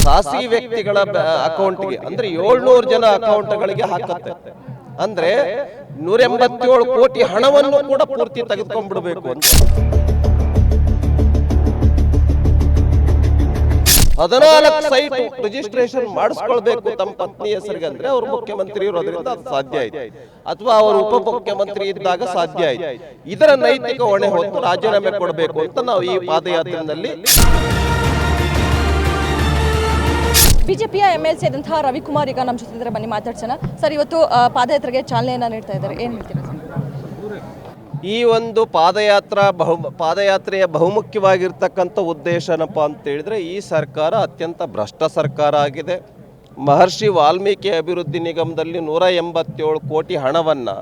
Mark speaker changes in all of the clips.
Speaker 1: ಖಾಸಗಿ ವ್ಯಕ್ತಿಗಳ ಅಕೌಂಟ್ಗೆ ಅಂದ್ರೆ 700 ಜನ ಅಕೌಂಟ್ಗಳಿಗೆ ಹಾಕತ್ತೆ. ಅಂದ್ರೆ 187 ಕೋಟಿ ಹಣವನ್ನು ಕೂಡ ಪೂರ್ತಿ ತೆಗೆದುಕೊಂಡ್ಬಿಡ್ಬೇಕು ಅಂತ. 14 ಸೈಟ್ ರಿಜಿಸ್ಟ್ರೇಷನ್ ಮಾಡಿಸ್ಕೊಳ್ಬೇಕು ತಮ್ಮ ಪತ್ನಿ ಹೆಸರಿಗೆ ಅಂದ್ರೆ ಅವರು ಮುಖ್ಯಮಂತ್ರಿ ಇರೋದ್ರಿಂದ ಅದು ಸಾಧ್ಯ ಆಯ್ತು, ಅಥವಾ ಅವರು ಉಪಮುಖ್ಯಮಂತ್ರಿ ಇದ್ದಾಗ ಸಾಧ್ಯ ಆಯ್ತು. ಇದರ ನೈತಿಕ ಹೊಣೆ ಹೊತ್ತು ರಾಜೀನಾಮೆ ಕೊಡಬೇಕು ಅಂತ ನಾವು ಈ ಪಾದಯಾತ್ರೆಯಲ್ಲಿ.
Speaker 2: ಬಿಜೆಪಿಯ MLC ಆದಂತಹ ರವಿಕುಮಾರ್ ಈಗ ನಮ್ಮ ಜೊತೆ ಬನ್ನಿ ಮಾತಾಡ್ಸೋಣ. ಸರ್, ಇವತ್ತು ಪಾದಯಾತ್ರೆಗೆ ಚಾಲನೆಯನ್ನ ನೀಡ್ತಾ ಇದ್ದಾರೆ, ಏನು ಹೇಳ್ತೀರಾ ಸರ್?
Speaker 1: ಈ ಒಂದು ಪಾದಯಾತ್ರೆಯ ಬಹುಮುಖ್ಯವಾಗಿರ್ತಕ್ಕಂಥ ಉದ್ದೇಶ ಏನಪ್ಪ ಅಂತ ಹೇಳಿದ್ರೆ, ಈ ಸರ್ಕಾರ ಅತ್ಯಂತ ಭ್ರಷ್ಟ ಸರ್ಕಾರ ಆಗಿದೆ. ಮಹರ್ಷಿ ವಾಲ್ಮೀಕಿ ಅಭಿವೃದ್ಧಿ ನಿಗಮದಲ್ಲಿ 187 ಕೋಟಿ ಹಣವನ್ನು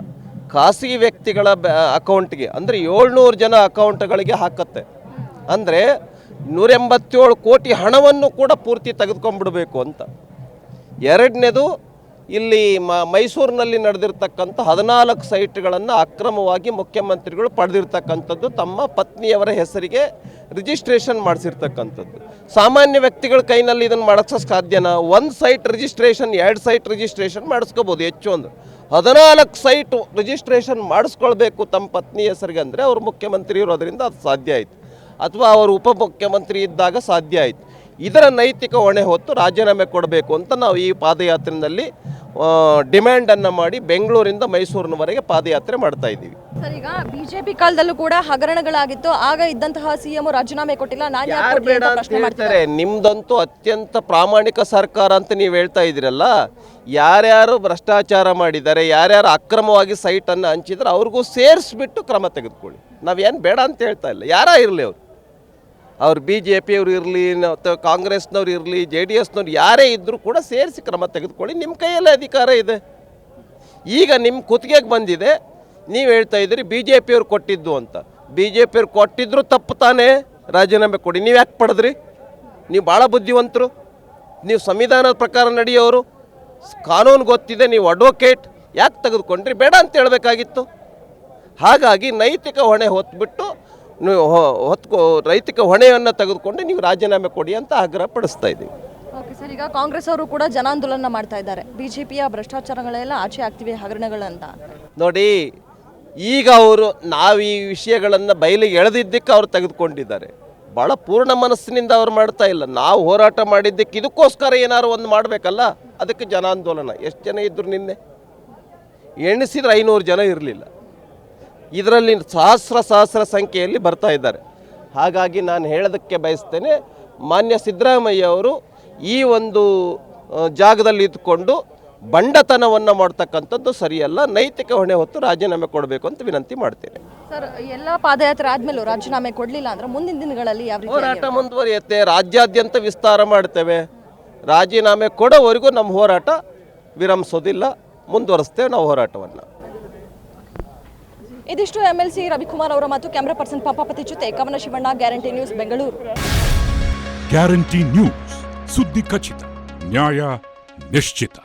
Speaker 1: ಖಾಸಗಿ ವ್ಯಕ್ತಿಗಳ ಅಕೌಂಟ್ಗೆ ಅಂದರೆ 700 ಜನ ಅಕೌಂಟ್ಗಳಿಗೆ ಹಾಕತ್ತೆ. ಅಂದರೆ 187 ಕೋಟಿ ಹಣವನ್ನು ಕೂಡ ಪೂರ್ತಿ ತೆಗೆದುಕೊಂಡ್ಬಿಡಬೇಕು ಅಂತ. ಎರಡನೇದು, ಇಲ್ಲಿ ಮೈಸೂರಿನಲ್ಲಿ ನಡೆದಿರ್ತಕ್ಕಂಥ 14 ಸೈಟ್ಗಳನ್ನು ಅಕ್ರಮವಾಗಿ ಮುಖ್ಯಮಂತ್ರಿಗಳು ಪಡೆದಿರ್ತಕ್ಕಂಥದ್ದು, ತಮ್ಮ ಪತ್ನಿಯವರ ಹೆಸರಿಗೆ ರಿಜಿಸ್ಟ್ರೇಷನ್ ಮಾಡಿಸಿರ್ತಕ್ಕಂಥದ್ದು. ಸಾಮಾನ್ಯ ವ್ಯಕ್ತಿಗಳ ಕೈನಲ್ಲಿ ಇದನ್ನು ಮಾಡಿಸೋಕ್ಕೆ ಸಾಧ್ಯನಾ? 1 ಸೈಟ್ ರಿಜಿಸ್ಟ್ರೇಷನ್ 2 ಸೈಟ್ ರಿಜಿಸ್ಟ್ರೇಷನ್ ಮಾಡಿಸ್ಕೋಬೋದು, ಹೆಚ್ಚು ಒಂದು 14 ಸೈಟ್ ರಿಜಿಸ್ಟ್ರೇಷನ್ ಮಾಡಿಸ್ಕೊಳ್ಬೇಕು ತಮ್ಮ ಪತ್ನಿ ಹೆಸರಿಗೆ ಅಂದರೆ ಅವರು ಮುಖ್ಯಮಂತ್ರಿ ಇರೋದರಿಂದ ಅದು ಸಾಧ್ಯ ಆಯಿತು, ಅಥವಾ ಅವರು ಉಪಮುಖ್ಯಮಂತ್ರಿ ಇದ್ದಾಗ ಸಾಧ್ಯ ಆಯಿತು. ಇದರ ನೈತಿಕ ಹೊಣೆ ಹೊತ್ತು ರಾಜೀನಾಮೆ ಕೊಡಬೇಕು ಅಂತ ನಾವು ಈ ಪಾದಯಾತ್ರೆಯಲ್ಲಿ ಡಿಮ್ಯಾಂಡನ್ನು ಮಾಡಿ ಬೆಂಗಳೂರಿಂದ ಮೈಸೂರಿನವರೆಗೆ ಪಾದಯಾತ್ರೆ ಮಾಡ್ತಾ ಇದ್ದೀವಿ.
Speaker 2: ಸರ್, ಈಗ ಬಿಜೆಪಿ ಕಾಲದಲ್ಲೂ ಕೂಡ ಹಗರಣಗಳಾಗಿತ್ತು, ಆಗ ಇದ್ದಂತಹ CM ರಾಜೀನಾಮೆ ಕೊಟ್ಟಿಲ್ಲ.
Speaker 1: ಯಾರು ಬೇಡ ಅಂತ ಹೇಳ್ತಾರೆ? ನಿಮ್ದಂತೂ ಅತ್ಯಂತ ಪ್ರಾಮಾಣಿಕ ಸರ್ಕಾರ ಅಂತ ನೀವು ಹೇಳ್ತಾ ಇದ್ದೀರಲ್ಲ. ಯಾರ್ಯಾರು ಭ್ರಷ್ಟಾಚಾರ ಮಾಡಿದ್ದಾರೆ, ಯಾರ್ಯಾರು ಅಕ್ರಮವಾಗಿ ಸೈಟನ್ನು ಹಂಚಿದ್ರೆ ಅವ್ರಿಗೂ ಸೇರಿಸ್ಬಿಟ್ಟು ಕ್ರಮ ತೆಗೆದುಕೊಳ್ಳಿ. ನಾವೇನು ಬೇಡ ಅಂತ ಹೇಳ್ತಾ ಇಲ್ಲ. ಯಾರೇ ಇರಲಿ, ಅವ್ರು BJPಯವ್ರು ಇರಲಿ, ಕಾಂಗ್ರೆಸ್ನವ್ರು ಇರಲಿ, JDSನವ್ರು ಯಾರೇ ಇದ್ದರೂ ಕೂಡ ಸೇರಿಸಿ ಕ್ರಮ ತೆಗೆದುಕೊಳ್ಳಿ. ನಿಮ್ಮ ಕೈಯಲ್ಲೇ ಅಧಿಕಾರ ಇದೆ. ಈಗ ನಿಮ್ಮ ಕುತ್ತಿಗೆಗೆ ಬಂದಿದೆ, ನೀವು ಹೇಳ್ತಾ ಇದ್ದೀರಿ BJPಯವ್ರು ಕೊಟ್ಟಿದ್ದು ಅಂತ. BJPಯವ್ರು ಕೊಟ್ಟಿದ್ರು ತಪ್ಪು ತಾನೇ, ರಾಜೀನಾಮೆ ಕೊಡಿ. ನೀವು ಯಾಕೆ ಪಡೆದ್ರಿ? ನೀವು ಭಾಳ ಬುದ್ಧಿವಂತರು, ನೀವು ಸಂವಿಧಾನದ ಪ್ರಕಾರ ನಡೆಯೋರು, ಕಾನೂನು ಗೊತ್ತಿದೆ, ನೀವು ಅಡ್ವೊಕೇಟ್, ಯಾಕೆ ತೆಗೆದುಕೊಂಡ್ರಿ? ಬೇಡ ಅಂತ ಹೇಳಬೇಕಾಗಿತ್ತು. ಹಾಗಾಗಿ ನೈತಿಕ ಹೊಣೆ ಹೊತ್ಬಿಟ್ಟು ನೈತಿಕ ಹೊಣೆಯನ್ನು ತೆಗೆದುಕೊಂಡು ನೀವು ರಾಜೀನಾಮೆ ಕೊಡಿ ಅಂತ ಆಗ್ರಹ ಪಡಿಸ್ತಾ ಇದ್ದೀವಿ.
Speaker 2: ಓಕೆ ಸರ್, ಈಗ ಕಾಂಗ್ರೆಸ್ ಅವರು ಕೂಡ ಜನಾಂದೋಲನ ಮಾಡ್ತಾ ಇದ್ದಾರೆ, BJPಯ ಭ್ರಷ್ಟಾಚಾರಗಳೆಲ್ಲ ಆಚೆ ಆಗ್ತಿವೆ ಹಗರಣಗಳಂತ.
Speaker 1: ನೋಡಿ, ಈಗ ಅವರು ನಾವು ಈ ವಿಷಯಗಳನ್ನು ಬಯಲಿಗೆ ಎಳೆದಿದ್ದಕ್ಕೆ ಅವರು ತೆಗೆದುಕೊಂಡಿದ್ದಾರೆ. ಭಾಳ ಪೂರ್ಣ ಮನಸ್ಸಿನಿಂದ ಅವ್ರು ಮಾಡ್ತಾ ಇಲ್ಲ. ನಾವು ಹೋರಾಟ ಮಾಡಿದ್ದಕ್ಕೆ ಇದಕ್ಕೋಸ್ಕರ ಏನಾದ್ರು ಒಂದು ಮಾಡಬೇಕಲ್ಲ, ಅದಕ್ಕೆ ಜನಾಂದೋಲನ. ಎಷ್ಟು ಜನ ಇದ್ದರು? ನಿನ್ನೆ ಎಣಿಸಿದ್ರೆ 500 ಜನ ಇರಲಿಲ್ಲ. ಇದರಲ್ಲಿ ಸಹಸ್ರ ಸಂಖ್ಯೆಯಲ್ಲಿ ಬರ್ತಾ ಇದ್ದಾರೆ. ಹಾಗಾಗಿ ನಾನು ಹೇಳೋದಕ್ಕೆ ಬಯಸ್ತೇನೆ, ಮಾನ್ಯ ಸಿದ್ದರಾಮಯ್ಯ ಅವರು ಈ ಒಂದು ಜಾಗದಲ್ಲಿ ಇದ್ದುಕೊಂಡು ಬಂಡತನವನ್ನು ಮಾಡ್ತಕ್ಕಂಥದ್ದು ಸರಿಯಲ್ಲ. ನೈತಿಕ ಹೊಣೆ ಹೊತ್ತು ರಾಜೀನಾಮೆ ಕೊಡಬೇಕು ಅಂತ ವಿನಂತಿ ಮಾಡ್ತೇನೆ.
Speaker 2: ಸರ್, ಎಲ್ಲ ಪಾದಯಾತ್ರೆ ಆದಮೇಲೂ ರಾಜೀನಾಮೆ ಕೊಡಲಿಲ್ಲ ಅಂದರೆ ಮುಂದಿನ ದಿನಗಳಲ್ಲಿ ಯಾವ ರೀತಿ
Speaker 1: ಹೋರಾಟ ಮುಂದುವರಿಯುತ್ತೆ? ರಾಜ್ಯಾದ್ಯಂತ ವಿಸ್ತಾರ ಮಾಡ್ತೇವೆ. ರಾಜೀನಾಮೆ ಕೊಡೋವರೆಗೂ ನಮ್ಮ ಹೋರಾಟ ವಿರಮಿಸೋದಿಲ್ಲ, ಮುಂದುವರಿಸ್ತೇವೆ ನಾವು ಹೋರಾಟವನ್ನು.
Speaker 2: ಇದಿಷ್ಟು MLC ರವಿಕುಮಾರ್ ಅವರ ಮತ್ತು ಕ್ಯಾಮರಾ ಪರ್ಸನ್ ಪಾಪಾಪತಿ ಜೊತೆ ಕವನ Shivanna, guarantee news, Bengaluru.
Speaker 3: Guarantee news, ಸುದ್ದಿ ಖಚಿತ, ನ್ಯಾಯ ನಿಶ್ಚಿತ.